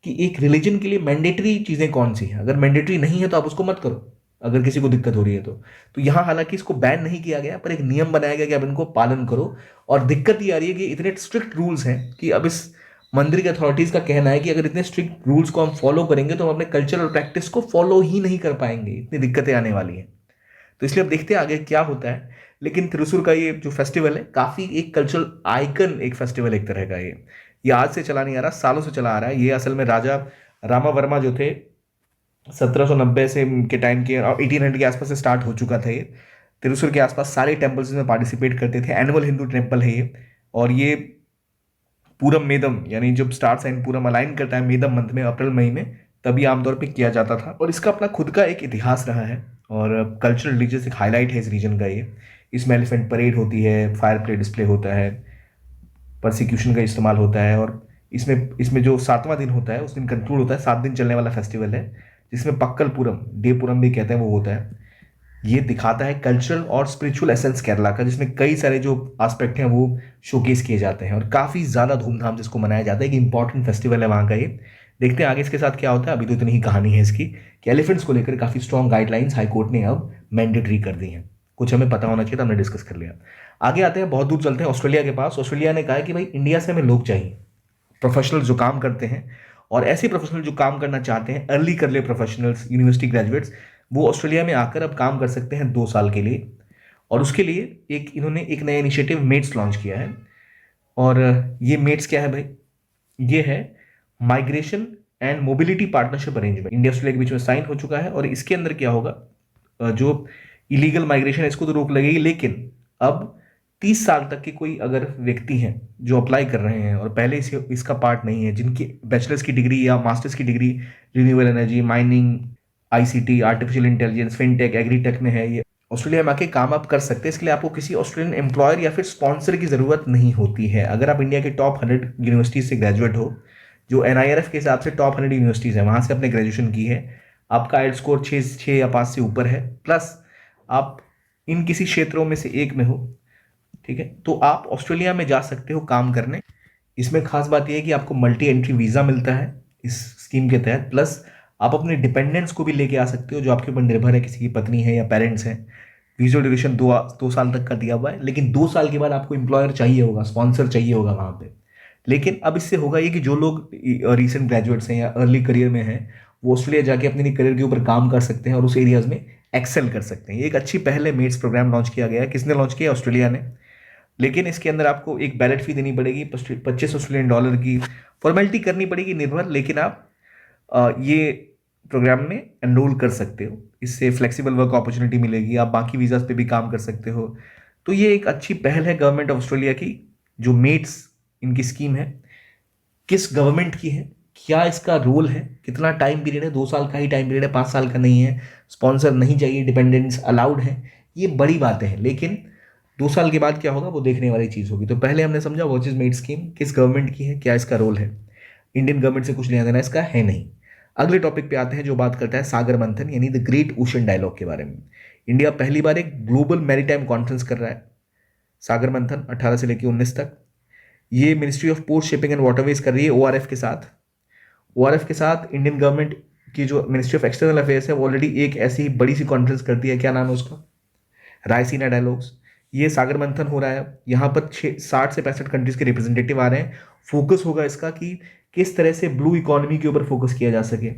A: कि एक रिलीजन के लिए मैंडेटरी चीज़ें कौन सी हैं, अगर मैंडेटरी नहीं है तो आप उसको मत करो, अगर किसी को दिक्कत हो रही है तो यहाँ हालांकि इसको बैन नहीं किया गया, पर एक नियम बनाया गया कि आप इनको पालन करो। और दिक्कत ये आ रही है कि इतने स्ट्रिक्ट रूल्स हैं कि अब इस मंदिर की अथॉरिटीज़ का कहना है कि अगर इतने स्ट्रिक्ट रूल्स को हम फॉलो करेंगे तो हम अपने कल्चरल प्रैक्टिस को फॉलो ही नहीं कर पाएंगे, इतनी दिक्कतें आने वाली हैं। तो इसलिए अब देखते हैं आगे क्या होता है। लेकिन त्रिशूर का ये जो फेस्टिवल है काफ़ी एक कल्चरल आइकन, एक फेस्टिवल एक तरह का, ये आज से चला नहीं आ रहा, सालों से चला आ रहा है। ये असल में राजा रामा वर्मा जो थे 1790 से के टाइम के, और 1800 के आसपास से स्टार्ट हो चुका था ये। त्रिशूर के आसपास सारे टेम्पल्स में पार्टिसिपेट करते थे। एनुअल हिंदू टेम्पल है ये, और ये पूरम मेदम, यानी जब स्टार साइन पूरम अलाइन करता है मेदम मंथ में, अप्रैल मई में, तभी आमतौर पे किया जाता था। और इसका अपना खुद का एक इतिहास रहा है और कल्चरल रिलीजियस एक हाईलाइट है इस रीजन का ये। इसमें एलिफेंट परेड होती है, फायर प्ले डिस्प्ले होता है, परसिक्यूशन का इस्तेमाल होता है, और इसमें जो 7वां दिन होता है उस दिन कंक्लूड होता है। 7 दिन चलने वाला फेस्टिवल है जिसमें पक्कल पूरम, डे पूरम भी कहते हैं, वो होता है। ये दिखाता है कल्चरल और स्पिरिचुअल एसेंस केरला का, जिसमें कई सारे जो एस्पेक्ट हैं वो शोकेस किए जाते हैं और काफ़ी ज़्यादा धूमधाम जिसको मनाया जाता है कि इंपॉर्टेंट फेस्टिवल है वहाँ का ये। देखते हैं आगे इसके साथ क्या होता है। अभी तो इतनी ही कहानी है इसकी कि एलिफेंट्स को लेकर काफ़ी स्ट्रॉन्ग गाइडलाइंस हाईकोर्ट ने अब मैंडेटरी कर दी हैं। कुछ हमें पता होना चाहिए था, हमने डिस्कस कर लिया। आगे आते हैं, बहुत दूर चलते हैं ऑस्ट्रेलिया के पास। ऑस्ट्रेलिया ने कहा है कि भाई इंडिया से हमें लोग चाहिए, प्रोफेशनल जो काम करते हैं, और ऐसे प्रोफेशनल जो काम करना चाहते हैं, अर्ली कर ले प्रोफेशनल्स, यूनिवर्सिटी ग्रेजुएट्स, वो ऑस्ट्रेलिया में आकर अब काम कर सकते हैं 2 साल के लिए। और उसके लिए इन्होंने एक नया इनिशिएटिव मेट्स लॉन्च किया है। और ये मेट्स क्या है भाई? ये है migration and mobility partnership arrangement, India Australia के बीच में साइन हो चुका है। और इसके अंदर क्या होगा, जो इलीगल माइग्रेशन है इसको तो रोक लगेगी, लेकिन अब 30 साल तक के कोई अगर व्यक्ति हैं जो अप्लाई कर रहे हैं और पहले इसका पार्ट नहीं है, जिनकी बैचलर्स की डिग्री या मास्टर्स की degree renewable energy, mining, ICT, artificial intelligence, fintech, agritech में है, ये ऑस्ट्रेलिया में आके काम आप कर सकते हैं। इसके लिए आपको किसी ऑस्ट्रेलियन एम्प्लॉयर या फिर स्पॉन्सर की ज़रूरत नहीं होती है। अगर आप इंडिया के टॉप 100 यूनिवर्सिटीज़ से ग्रेजुएट हो, जो NIRF के हिसाब से टॉप 100 यूनिवर्सिटीज़ हैं, वहाँ से आपने ग्रेजुएशन की है, आपका आइएलटीएस स्कोर 6 या 5 से ऊपर है, प्लस आप इन किसी क्षेत्रों में से एक में हो, ठीक है, तो आप ऑस्ट्रेलिया में जा सकते हो काम करने। इसमें खास बात यह है कि आपको मल्टी एंट्री वीज़ा मिलता है इस स्कीम के तहत, प्लस आप अपने डिपेंडेंट्स को भी लेके आ सकते हो जो आपके ऊपर निर्भर है, किसी की पत्नी है या पेरेंट्स हैं। वीजा ड्यूरेशन 2 साल तक का दिया हुआ है, लेकिन 2 साल के बाद आपको एम्प्लॉयर चाहिए होगा, स्पॉन्सर चाहिए होगा वहाँ पे। लेकिन अब इससे होगा ये कि जो लोग रिसेंट ग्रेजुएट्स हैं या अर्ली करियर में हैं, वो ऑस्ट्रेलिया जाके अपने करियर के ऊपर काम कर सकते हैं और उस एरियाज में एक्सेल कर सकते हैं। ये एक अच्छी पहल है, मेट्स प्रोग्राम लॉन्च किया गया है। किसने लॉन्च किया? ऑस्ट्रेलिया ने। लेकिन इसके अंदर आपको एक बैलेट फी देनी पड़ेगी, $25 की फॉर्मेलिटी करनी पड़ेगी निर्भर, लेकिन आप ये प्रोग्राम में एनरोल कर सकते हो। इससे फ्लेक्सिबल वर्क अपॉर्चुनिटी मिलेगी, आप बाकी वीज़ाज पे भी काम कर सकते हो। तो ये एक अच्छी पहल है गवर्नमेंट ऑफ ऑस्ट्रेलिया की, जो मेट्स इनकी स्कीम है। किस गवर्नमेंट की है, क्या इसका रोल है, कितना टाइम पीरियड है? 2 साल का ही टाइम पीरियड है, 5 साल का नहीं है। स्पॉन्सर नहीं चाहिए, डिपेंडेंट्स अलाउड है। ये बड़ी बातें हैं, लेकिन 2 साल के बाद क्या होगा वो देखने वाली चीज़ होगी। तो पहले हमने समझा वॉच इज मेड स्कीम किस गवर्नमेंट की है, क्या इसका रोल है। इंडियन गवर्नमेंट से कुछ लेना देना इसका है नहीं। अगले टॉपिक पे आते हैं जो बात करता है सागर मंथन यानी द ग्रेट ओशन डायलॉग के बारे में। इंडिया पहली बार एक ग्लोबल मैरीटाइम कॉन्फ्रेंस कर रहा है, सागर मंथन 18 से लेकर 19 तक। ये ministry of port, shipping and waterways कर रही है ORF के साथ। ORF के साथ इंडियन गवर्नमेंट की जो मिनिस्ट्री ऑफ एक्सटर्नल अफेयर्स है वो ऑलरेडी एक ऐसी बड़ी सी कॉन्फ्रेंस करती है। क्या नाम है उसका? रायसीना डायलॉग्स। ये सागर मंथन हो रहा है, यहाँ पर 60 से 65 कंट्रीज के रिप्रेजेंटेटिव आ रहे हैं। फोकस होगा इसका कि किस तरह से ब्लू इकोनॉमी के ऊपर फोकस किया जा सके,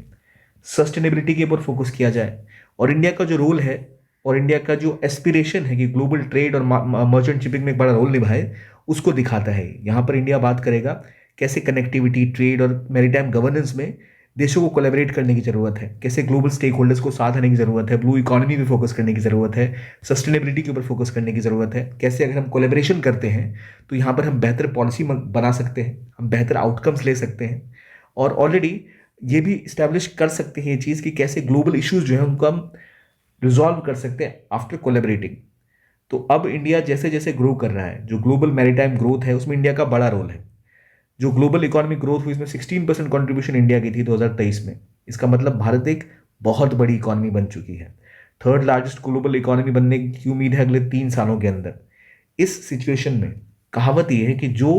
A: सस्टेनेबिलिटी के ऊपर फोकस किया जाए, और इंडिया का जो रोल है और इंडिया का जो एस्पिरेशन है कि ग्लोबल ट्रेड और मर्चेंट शिपिंग में एक बड़ा रोल निभाए, उसको दिखाता है। यहाँ पर इंडिया बात करेगा कैसे कनेक्टिविटी, ट्रेड और मैरीटाइम गवर्नेंस में देशों को कोलैबोरेट करने की ज़रूरत है, कैसे ग्लोबल स्टेक होल्डर्स को साथ आने की ज़रूरत है, ब्लू इकोनॉमी पे फोकस करने की ज़रूरत है, सस्टेनेबिलिटी के ऊपर फोकस करने की ज़रूरत है, कैसे अगर हम कोलैबोरेशन करते हैं तो यहाँ पर हम बेहतर पॉलिसी बना सकते हैं, हम बेहतर आउटकम्स ले सकते हैं, और ऑलरेडी ये भी इस्टेब्लिश कर सकते हैं ये चीज़ कि कैसे ग्लोबल इश्यूज जो है उनको हम रिजॉल्व कर सकते हैं आफ्टर कोलैबोरेटिंग। तो अब इंडिया जैसे जैसे ग्रो कर रहा है, जो ग्लोबल मैरीटाइम ग्रोथ है उसमें इंडिया का बड़ा रोल है। जो ग्लोबल इकोनॉमिक ग्रोथ हुई इसमें 16% कंट्रीब्यूशन इंडिया की थी 2023 में। इसका मतलब भारत एक बहुत बड़ी इकोनॉमी बन चुकी है, थर्ड लार्जेस्ट ग्लोबल इकोनॉमी बनने की उम्मीद है अगले 3 सालों के अंदर। इस सिचुएशन में कहावत यह है कि जो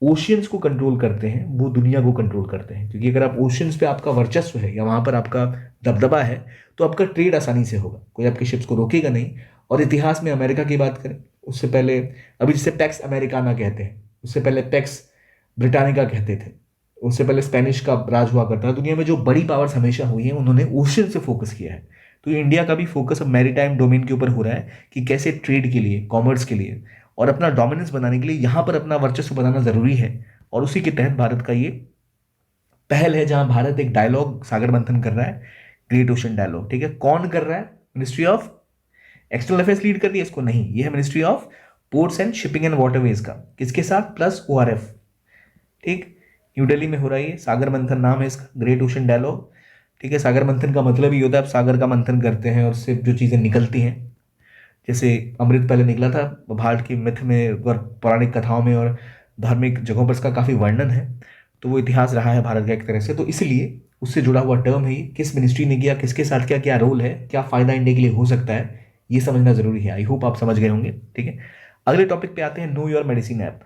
A: ओशियंस को कंट्रोल करते हैं वो दुनिया को कंट्रोल करते हैं, क्योंकि अगर आप ओशियंस पे आपका वर्चस्व है या वहाँ पर आपका दबदबा है तो आपका ट्रेड आसानी से होगा, कोई आपके शिप्स को रोकेगा नहीं। और इतिहास में अमेरिका की बात करें, उससे पहले अभी जिसे पैक्स अमेरिकाना कहते हैं, उससे पहले पैक्स ब्रिटानिका कहते थे, उससे पहले स्पेनिश का राज हुआ करता था। दुनिया में जो बड़ी पावर्स हमेशा हुई हैं उन्होंने ओशन से फोकस किया है। तो इंडिया का भी फोकस अब मैरीटाइम डोमेन के ऊपर हो रहा है कि कैसे ट्रेड के लिए, कॉमर्स के लिए और अपना डोमिनेंस बनाने के लिए यहाँ पर अपना वर्चस्व बनाना ज़रूरी है। और उसी के तहत भारत का ये पहल है जहाँ भारत एक डायलॉग सागर मंथन कर रहा है, ग्रेट ओशन डायलॉग। ठीक है, कौन कर रहा है? Ministry of external affairs lead कर रही है इसको? नहीं, ये है ministry of ports and shipping and waterways का। किसके साथ? Plus ORF। ठीक, न्यू दिल्ली में हो रहा है, सागर मंथन नाम है इसका, ग्रेट ओशन डायलॉग। ठीक है, सागर मंथन का मतलब ये होता है आप सागर का मंथन करते हैं और उससे जो चीज़ें निकलती हैं, जैसे अमृत पहले निकला था, भारत की मिथ में और पौराणिक कथाओं में और धार्मिक जगहों पर इसका काफ़ी वर्णन है। तो वो इतिहास रहा है भारत का एक तरह से, तो इसलिए उससे जुड़ा हुआ टर्म है ये। किस मिनिस्ट्री ने किया, किसके साथ क्या क्या रोल है, क्या फ़ायदा इंडिया के लिए हो सकता है, ये समझना जरूरी है। आई होप आप समझ गए होंगे। ठीक है, अगले टॉपिक पे आते हैं, नो योर मेडिसिन ऐप।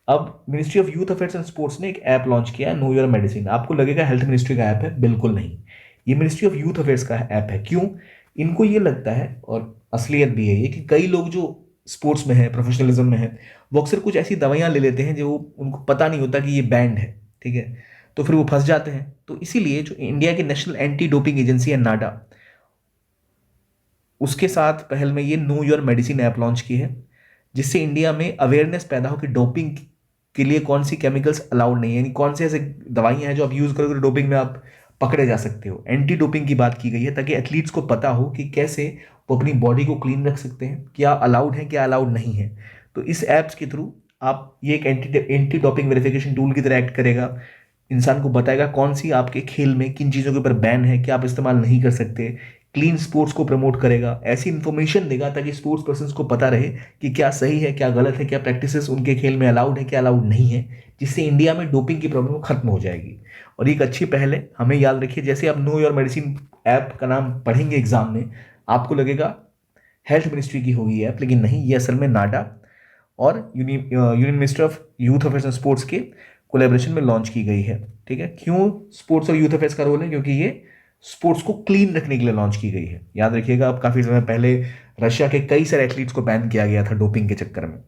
A: अब ministry of youth affairs and sports ने एक ऐप लॉन्च किया है, नो योर मेडिसिन। आपको लगेगा हेल्थ मिनिस्ट्री का ऐप है, बिल्कुल नहीं, ये मिनिस्ट्री ऑफ यूथ अफेयर्स का ऐप है। क्यों? इनको ये लगता है, और असलियत भी है ये, कि कई लोग जो स्पोर्ट्स में है, प्रोफेशनलिज्म में है, वो अक्सर कुछ ऐसी दवाइयाँ ले लेते हैं जो उनको पता नहीं होता कि ये बैंड है। ठीक है, तो फिर वो फंस जाते हैं। तो इसीलिए जो इंडिया की नेशनल एंटी डोपिंग एजेंसी है नाडा, उसके साथ पहल में ये know your medicine app launch की है, जिससे इंडिया में अवेयरनेस पैदा हो कि डोपिंग के लिए कौन सी केमिकल्स अलाउड नहीं है, यानी कौन से ऐसे दवाइयाँ हैं जो आप यूज़ करोगे तो डोपिंग में आप पकड़े जा सकते हो। एंटी डोपिंग की बात की गई है ताकि एथलीट्स को पता हो कि कैसे वो अपनी बॉडी को क्लीन रख सकते हैं, क्या अलाउड है क्या अलाउड नहीं है। तो इस ऐप्स के थ्रू आप, ये एक एंटी डोपिंग वेरिफिकेशन टूल की तरह एक्ट करेगा, इंसान को बताएगा कौन सी आपके खेल में किन चीज़ों के ऊपर बैन है, क्या आप इस्तेमाल नहीं कर सकते। क्लीन स्पोर्ट्स को प्रमोट करेगा, ऐसी इंफॉर्मेशन देगा ताकि स्पोर्ट्स पर्सन को पता रहे कि क्या सही है क्या गलत है, क्या प्रैक्टिसेस उनके खेल में अलाउड है क्या अलाउड नहीं है, जिससे इंडिया में डोपिंग की प्रॉब्लम खत्म हो जाएगी। और एक अच्छी पहल है, हमें याद रखिए, जैसे आप नो योर मेडिसिन ऐप का नाम पढ़ेंगे एग्जाम में, आपको हेल्थ मिनिस्ट्री की होगी ऐप, लेकिन नहीं, ये असल में नाडा और union minister of youth affairs and sports के कोलेब्रेशन में लॉन्च की गई है। ठीक है, क्यों स्पोर्ट्स और यूथ अफेयर्स का रोल है? क्योंकि ये स्पोर्ट्स को क्लीन रखने के लिए लॉन्च की गई है। याद रखिएगा, अब काफ़ी समय पहले रशिया के कई सारे एथलीट्स को बैन किया गया था डोपिंग के चक्कर में।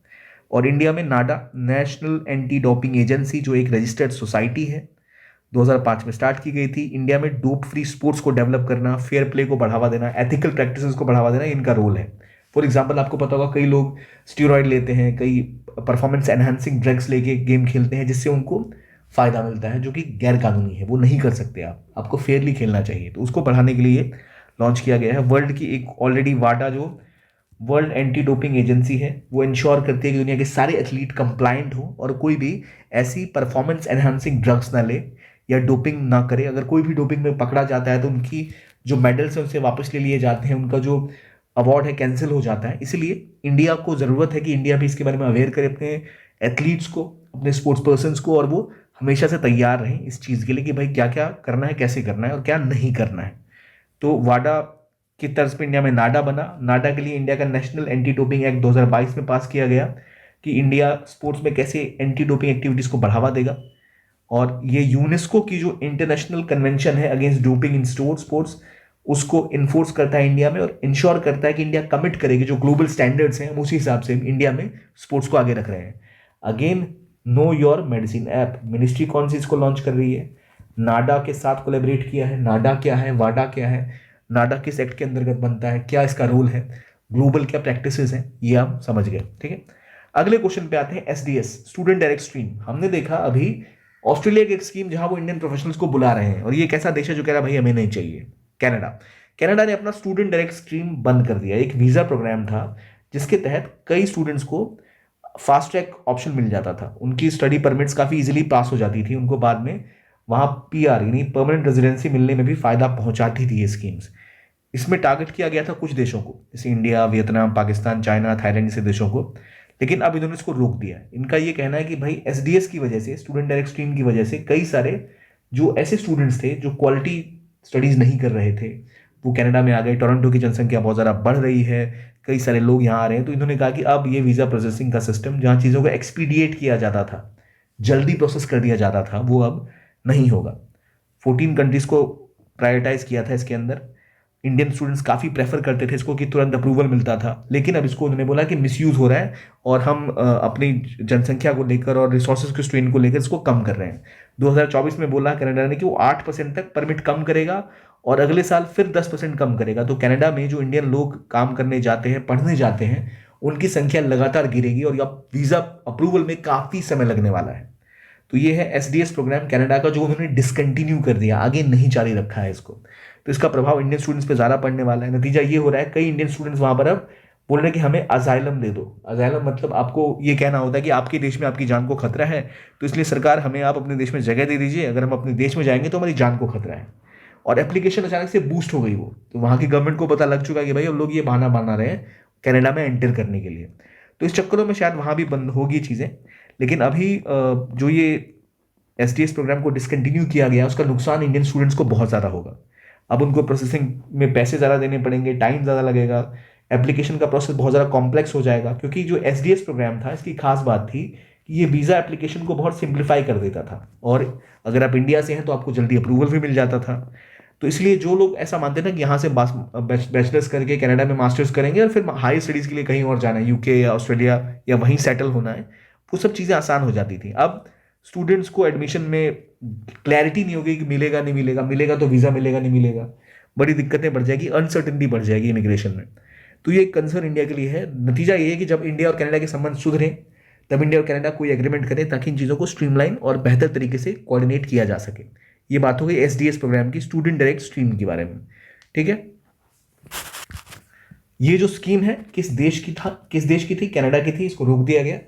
A: और इंडिया में नाडा, नेशनल एंटी डोपिंग एजेंसी, जो एक रजिस्टर्ड सोसाइटी है, 2005 में स्टार्ट की गई थी। इंडिया में डोप फ्री स्पोर्ट्स को डेवलप करना, फेयर प्ले को बढ़ावा देना, एथिकल प्रैक्टिसेस को बढ़ावा देना, इनका रोल है। फॉर एग्जाम्पल, आपको पता होगा कई लोग स्टीरॉयड लेते हैं, कई परफॉर्मेंस एनहांसिंग ड्रग्स लेके गेम खेलते हैं जिससे उनको फायदा मिलता है, जो कि गैर कानूनी है, वो नहीं कर सकते। आपको फेयरली खेलना चाहिए, तो उसको बढ़ाने के लिए लॉन्च किया गया है। वर्ल्ड की एक ऑलरेडी वाडा, जो वर्ल्ड एंटी डोपिंग एजेंसी है, वो इंश्योर करती है कि दुनिया के सारे एथलीट कंप्लाइंट हो और कोई भी ऐसी परफॉर्मेंस एनहांसिंग ड्रग्स ना ले या डोपिंग ना करे। अगर कोई भी डोपिंग में पकड़ा जाता है तो उनकी जो मेडल्स हैं उनसे वापस ले लिए जाते हैं, उनका जो अवार्ड है कैंसिल हो जाता है। इसलिए इंडिया को ज़रूरत है कि इंडिया भी इसके बारे में अवेयर करे अपने एथलीट्स को, अपने स्पोर्ट्स पर्सनस को, और वो हमेशा से तैयार रहें इस चीज़ के लिए कि भाई क्या क्या करना है, कैसे करना है और क्या नहीं करना है। तो वाडा की तर्ज पर इंडिया में नाडा बना। नाडा के लिए इंडिया का नेशनल एंटी डोपिंग एक्ट 2022 में पास किया गया कि इंडिया स्पोर्ट्स में कैसे एंटी डोपिंग एक्टिविटीज़ को बढ़ावा देगा। और ये यूनेस्को की जो इंटरनेशनल कन्वेंशन है अगेंस्ट डोपिंग इन स्पोर्ट्स, उसको इन्फोर्स करता है इंडिया में और इंश्योर करता है कि इंडिया कमिट करेगी जो ग्लोबल स्टैंडर्ड्स हैं, हम उसी हिसाब से इंडिया में स्पोर्ट्स को आगे रख रहे हैं। Again, know your medicine app, ministry कौन सी इसको लॉन्च कर रही है? नाडा के साथ कोलेबरेट किया है। नाडा क्या है, वाडा क्या है, नाडा किस एक्ट के अंतर्गत बनता है, क्या इसका रोल है, ग्लोबल क्या प्रैक्टिसेस हैं, ये हम समझ गए। ठीक है, अगले क्वेश्चन पे आते हैं। SDS, student direct stream. हमने देखा अभी ऑस्ट्रेलिया की एक स्कीम जहां वो इंडियन प्रोफेशनल्स को बुला रहे हैं, और ये एक ऐसा देश है जो कह रहा है भाई हमें नहीं चाहिए। कनाडा, कनाडा ने अपना स्टूडेंट डायरेक्ट स्ट्रीम बंद कर दिया। एक वीज़ा प्रोग्राम था जिसके तहत कई स्टूडेंट्स को फास्ट ट्रैक ऑप्शन मिल जाता था, उनकी स्टडी परमिट्स काफ़ी इजीली पास हो जाती थी, उनको बाद में वहाँ पीआर यानी परमानेंट रेजिडेंसी मिलने में भी फ़ायदा पहुँचाती थी ये स्कीम्स। इसमें टारगेट किया गया था कुछ देशों को, जैसे India, Vietnam, Pakistan, China, Thailand जैसे देशों को, लेकिन अब इन्होंने इसको रोक दिया। इनका ये कहना है कि भाई एसडीएस की वजह से, स्टूडेंट डायरेक्ट स्ट्रीम की वजह से, कई सारे जो ऐसे स्टूडेंट्स थे जो क्वालिटी स्टडीज़ नहीं कर रहे थे वो कनाडा में आ गए। टोरंटो की जनसंख्या बहुत ज़्यादा बढ़ रही है, कई सारे लोग यहाँ आ रहे हैं, तो इन्होंने कहा कि अब ये वीज़ा प्रोसेसिंग का सिस्टम जहाँ चीज़ों को एक्सपीडिएट किया जाता था, जल्दी प्रोसेस कर दिया जाता था, वो अब नहीं होगा। 14 कंट्रीज़ को प्रायोरिटाइज किया था इसके अंदर। इंडियन स्टूडेंट्स काफ़ी प्रेफर करते थे इसको कि तुरंत अप्रूवल मिलता था, लेकिन अब इसको उन्होंने बोला कि मिसयूज़ हो रहा है और हम अपनी जनसंख्या को लेकर और रिसोर्सेज के स्ट्रेन को लेकर इसको कम कर रहे हैं। 2024 में बोला कनाडा ने कि वो 8% तक परमिट कम करेगा और अगले साल फिर 10% कम करेगा। तो कनाडा में जो इंडियन लोग काम करने जाते हैं, पढ़ने जाते हैं, उनकी संख्या लगातार गिरेगी और अब वीज़ा अप्रूवल में काफ़ी समय लगने वाला है। तो ये है एसडीएस प्रोग्राम कनाडा का, जो उन्होंने डिसकंटिन्यू कर दिया, आगे नहीं जारी रखा है इसको। तो इसका प्रभाव इंडियन स्टूडेंट्स पे ज़्यादा पड़ने वाला है। नतीजा ये हो रहा है, कई इंडियन स्टूडेंट्स वहाँ पर अब बोल रहे हैं कि हमें अजाइलम दे दो। अजाइलम मतलब आपको ये कहना होता है कि आपके देश में आपकी जान को खतरा है, तो इसलिए सरकार हमें आप अपने देश में जगह दे दीजिए, अगर हम अपने देश में जाएंगे तो हमारी जान को खतरा है। और एप्लीकेशन अचानक से बूस्ट हो गई वो, तो वहाँ की गवर्नमेंट को पता लग चुका है कि भाई अब लोग ये बहाना बना रहे हैं कनाडा में एंटर करने के लिए। तो इस चक्करों में शायद वहाँ भी बंद होगी चीज़ें। लेकिन अभी जो ये एसडीएस प्रोग्राम को डिसकंटिन्यू किया गया, उसका नुकसान इंडियन स्टूडेंट्स को बहुत ज़्यादा होगा। अब उनको प्रोसेसिंग में पैसे ज़्यादा देने पड़ेंगे, टाइम ज़्यादा लगेगा, एप्लीकेशन का प्रोसेस बहुत ज़्यादा कॉम्प्लेक्स हो जाएगा, क्योंकि जो एसडीएस प्रोग्राम था इसकी खास बात थी कि ये वीज़ा एप्लीकेशन को बहुत सिंप्लीफाई कर देता था, और अगर आप इंडिया से हैं तो आपको जल्दी अप्रूवल भी मिल जाता था। तो इसलिए जो लोग ऐसा मानते हैं ना कि यहाँ से बैचलर्स करके कनाडा में मास्टर्स करेंगे और फिर हाई स्टडीज़ के लिए कहीं और जाना है, यूके या ऑस्ट्रेलिया या वहीं सेटल होना है, वो सब चीज़ें आसान हो जाती थी। अब स्टूडेंट्स को एडमिशन में क्लैरिटी नहीं होगी कि मिलेगा नहीं मिलेगा, मिलेगा तो वीज़ा मिलेगा नहीं मिलेगा, बड़ी दिक्कतें बढ़ जाएगी, अनसर्टिनिटी बढ़ जाएगी इमिग्रेशन में। तो ये एक कंसर्न इंडिया के लिए है। नतीजा ये है कि जब इंडिया और कनाडा के संबंध सुधरे तब इंडिया और कनाडा कोई एग्रीमेंट करें ताकि इन चीज़ों को स्ट्रीमलाइन और बेहतर तरीके से कोऑर्डिनेट किया जा सके। ये बात हो गई एसडीएस प्रोग्राम की, स्टूडेंट डायरेक्ट स्ट्रीम के बारे में। ठीक है, ये जो स्कीम है किस देश की थी? कनाडा की थी। इसको रोक दिया गया।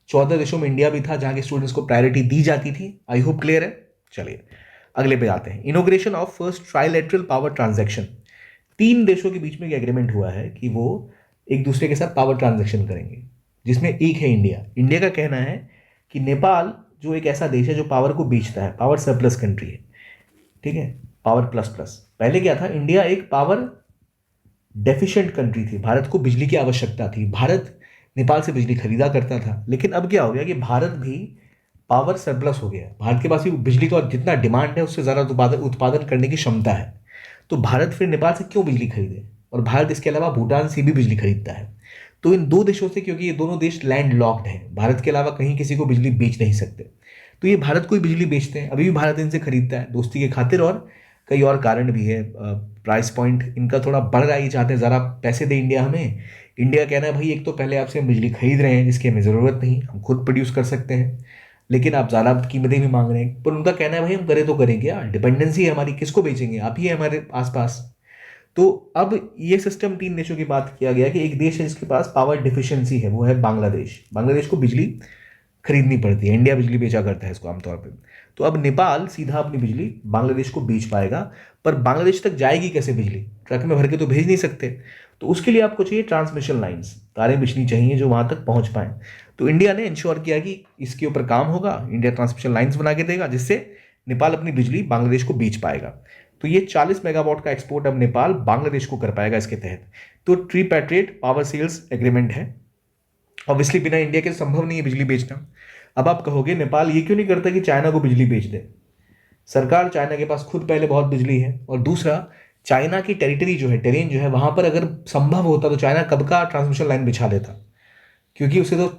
A: 14 देशों में इंडिया भी था जहां के स्टूडेंट्स को प्रायोरिटी दी जाती थी। आई होप क्लियर है। चलिए अगले पे आते हैं। Inauguration of first trilateral power transaction. 3 देशों के बीच में एग्रीमेंट हुआ है कि वो एक दूसरे के साथ पावर ट्रांजैक्शन करेंगे, जिसमें एक है इंडिया। इंडिया का कहना है कि नेपाल जो एक ऐसा देश है जो पावर को बेचता है, पावर सरप्लस कंट्री है, ठीक है, पावर प्लस प्लस। पहले क्या था, इंडिया एक पावर डेफिशिएंट कंट्री थी, भारत को बिजली की आवश्यकता थी, भारत नेपाल से बिजली खरीदा करता था। लेकिन अब क्या हो गया कि भारत भी पावर सरप्लस हो गया, भारत के पास भी बिजली का जितना डिमांड है उससे ज़्यादा उत्पादन करने की क्षमता है। तो भारत फिर नेपाल से क्यों बिजली खरीदे? और भारत इसके अलावा भूटान से भी बिजली खरीदता है। तो इन 2 देशों से, क्योंकि ये दोनों देश लैंड लॉक्ड हैं, भारत के अलावा कहीं किसी को बिजली बेच नहीं सकते, तो ये भारत को ही बिजली बेचते हैं। अभी भी भारत इनसे खरीदता है दोस्ती के खातिर, और कई और कारण भी है। प्राइस पॉइंट इनका थोड़ा बढ़ रहा है, ये चाहते हैं ज़रा पैसे दे इंडिया हमें। इंडिया कहना है भाई एक तो पहले आपसे हम बिजली खरीद रहे हैं जिसकी हमें ज़रूरत नहीं, हम खुद प्रोड्यूस कर सकते हैं, लेकिन आप ज़्यादा कीमतें भी मांग रहे हैं। पर उनका कहना है भाई हम करें तो करें क्या, डिपेंडेंसी है हमारी, किसको बेचेंगे, आप ही है हमारे आसपास। तो अब ये सिस्टम 3 देशों की बात किया गया कि एक देश है जिसके पास पावर डिफिशियंसी है, वो है बांग्लादेश। बांग्लादेश को बिजली खरीदनी पड़ती है, इंडिया बिजली बेचा करता है इसको आमतौर पे। तो अब नेपाल सीधा अपनी बिजली बांग्लादेश को बेच पाएगा, पर बांग्लादेश तक जाएगी कैसे बिजली? ट्रक में भर के तो भेज नहीं सकते। तो उसके लिए आपको चाहिए ट्रांसमिशन लाइन्स, तारें बिछनी चाहिए जो वहाँ तक पहुँच पाएँ। तो इंडिया ने इंश्योर किया कि इसके ऊपर काम होगा, इंडिया ट्रांसमिशन लाइन्स बना के देगा जिससे नेपाल अपनी बिजली बांग्लादेश को बेच पाएगा। तो ये 40 मेगावाट का एक्सपोर्ट अब नेपाल बांग्लादेश को कर पाएगा इसके तहत। तो ट्रीपैट्रिएट पावर सेल्स एग्रीमेंट है। ऑब्वियसली बिना इंडिया के संभव नहीं है बिजली बेचना। अब आप कहोगे नेपाल ये क्यों नहीं करता कि चाइना को बिजली बेच दे? सरकार, चाइना के पास खुद पहले बहुत बिजली है, और दूसरा चाइना की टेरिटरी जो है, टेरेन जो है, वहां पर अगर संभव होता तो चाइना कब का ट्रांसमिशन लाइन बिछा देता, क्योंकि उसे तो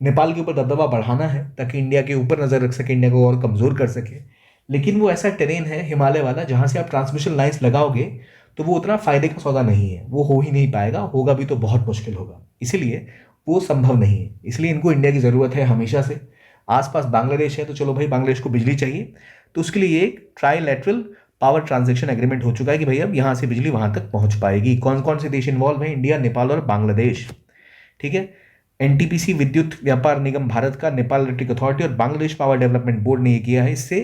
A: नेपाल के ऊपर दबदबा बढ़ाना है ताकि इंडिया के ऊपर नजर रख सके, इंडिया को और कमजोर कर सके। लेकिन वो ऐसा टेरेन है हिमालय वाला जहां से आप ट्रांसमिशन लाइन्स लगाओगे तो वो उतना फायदे का सौदा नहीं है, वो हो ही नहीं पाएगा, होगा भी तो बहुत मुश्किल होगा, इसीलिए वो संभव नहीं है। इसलिए इनको इंडिया की ज़रूरत है हमेशा से। आसपास बांग्लादेश है तो चलो भाई बांग्लादेश को बिजली चाहिए, तो उसके लिए एक ट्राइलेटरल पावर ट्रांजैक्शन एग्रीमेंट हो चुका है कि भाई अब यहाँ से बिजली वहाँ तक पहुँच पाएगी। कौन कौन से देश इन्वॉल्व हैं? इंडिया, नेपाल और बांग्लादेश। ठीक है। एनटीपीसी विद्युत व्यापार निगम भारत का, नेपाल इलेक्ट्रिक अथॉरिटी और बांग्लादेश पावर डेवलपमेंट बोर्ड ने ये किया है। इससे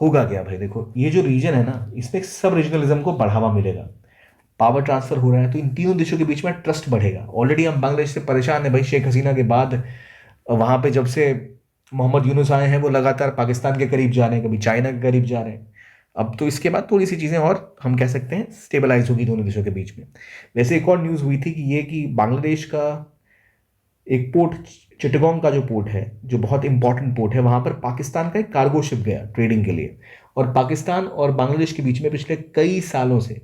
A: होगा क्या भाई? देखो ये जो रीजन है ना, इसमें सब रीजनलिज्म को बढ़ावा मिलेगा। पावर ट्रांसफर हो रहा है तो इन तीनों देशों के बीच में ट्रस्ट बढ़ेगा। ऑलरेडी हम बांग्लादेश से परेशान है भाई, शेख हसीना के बाद वहाँ पे जब से मोहम्मद यूनुस आए हैं वो लगातार पाकिस्तान के करीब जा रहे हैं, कभी चाइना के करीब जा रहे हैं। अब तो इसके बाद थोड़ी सी चीज़ें और हम कह सकते हैं स्टेबलाइज होगी दोनों देशों के बीच में। वैसे एक और न्यूज़ हुई थी कि ये कि बांग्लादेश का एक पोर्ट, चिटगोंग का जो पोर्ट है, जो बहुत इंपॉर्टेंट पोर्ट है, वहाँ पर पाकिस्तान का एक कार्गो शिप गया ट्रेडिंग के लिए, और पाकिस्तान और बांग्लादेश के बीच में पिछले कई सालों से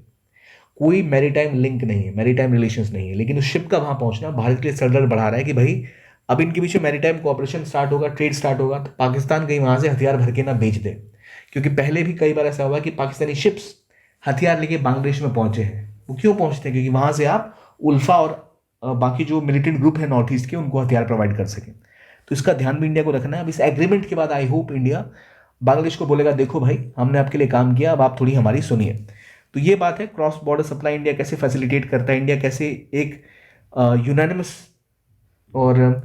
A: कोई मैरीटाइम लिंक नहीं है, मैरीटाइम रिलेशंस नहीं है। लेकिन उस शिप का वहाँ पहुँचना भारत के लिए सर दर्द बढ़ा रहा है कि भाई अब इनके बीच में मैरीटाइम कोऑपरेशन स्टार्ट होगा, ट्रेड स्टार्ट होगा, तो पाकिस्तान कहीं वहाँ से हथियार भर के ना बेच दे। क्योंकि पहले भी कई बार ऐसा हुआ कि पाकिस्तानी शिप्स हथियार लेके बांग्लादेश में पहुंचे हैं। वो क्यों पहुंचते हैं? क्योंकि वहाँ से आप उल्फा और बाकी जो मिलिटेंट ग्रुप है नॉर्थ ईस्ट के, उनको हथियार प्रोवाइड कर सकें। तो इसका ध्यान भी इंडिया को रखना है। अब इस एग्रीमेंट के बाद आई होप इंडिया बांग्लादेश को बोलेगा देखो भाई हमने आपके लिए काम किया, अब आप थोड़ी हमारी सुनिए। तो ये बात है, क्रॉस बॉर्डर सप्लाई इंडिया कैसे फैसिलिटेट करता है, इंडिया कैसे एक यूनानिमस और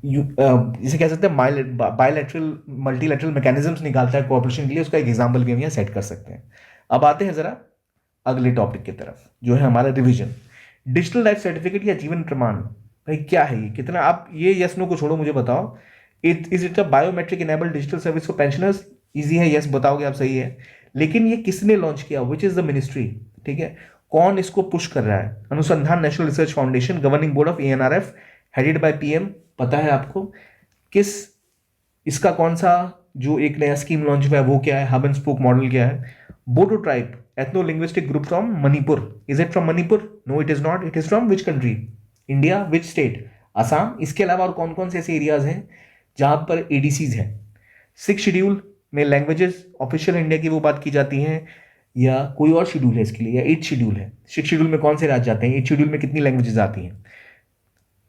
A: जिसे कह सकते हैं बायलैटरल मल्टीलैटरल मैकेनिज्म्स निकालता है कोऑपरेशन के लिए, उसका एक एग्जांपल भी हम यहाँ सेट कर सकते हैं। अब आते हैं जरा अगले टॉपिक की तरफ, जो है हमारा रिवीजन। डिजिटल लाइफ सर्टिफिकेट या जीवन प्रमाण, भाई क्या है ये? कितना आप ये यस नो को छोड़ो, मुझे बताओ, is it a biometric enabled digital service for pensioners? Easy है, यस बताओगे आप, सही है। लेकिन ये किसने लॉन्च किया? Which is the ministry? ठीक है, कौन इसको पुश कर रहा है? Anusandhan national research foundation, governing board of ANRF, headed by PM. पता है आपको किस, इसका कौन सा जो एक नया स्कीम लॉन्च हुआ है वो क्या है? हब एंड स्पोक मॉडल क्या है? Bodo tribe ethno linguistic group from Manipur. Is it from Manipur? No it is not. It is from which country? India. Which state? Assam. इसके अलावा और कौन कौन से ऐसे एरियाज हैं जहां पर एडीसीज हैं? 6 शेड्यूल में लैंग्वेजेस ऑफिशियल इंडिया की वो बात की जाती हैं, या कोई और शेड्यूल है इसके लिए, या 8 शेड्यूल है? 6 शेड्यूल में कौन से राज्य जाते हैं? 8 शेड्यूल में कितनी लैंग्वेजेस आती हैं?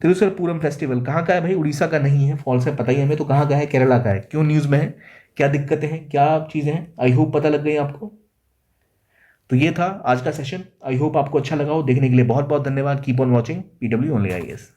A: तिरुसरपूरम फेस्टिवल कहाँ का है भाई? उड़ीसा का नहीं है, फॉल्स है, पता ही हमें। तो कहाँ का है? केरला का है। क्यों न्यूज़ में है? क्या दिक्कतें हैं, क्या चीज़ें हैं? आई होप पता लग गई आपको। तो ये था आज का सेशन। आई होप आपको अच्छा लगा हो। देखने के लिए बहुत बहुत धन्यवाद। Keep on watching PW only IAS।